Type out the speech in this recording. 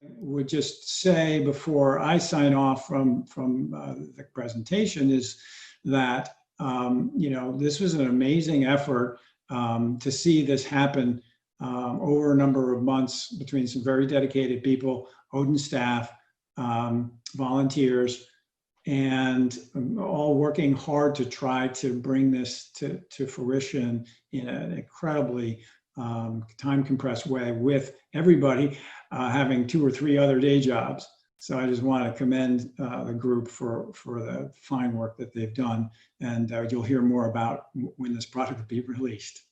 would just say before I sign off from the presentation is that this was an amazing effort to see this happen over a number of months between some very dedicated people, OADN staff, volunteers, and all working hard to try to bring this to fruition in an incredibly time compressed way, with everybody having 2 or 3 other day jobs. So I just want to commend the group for the fine work that they've done, and you'll hear more about when this product will be released.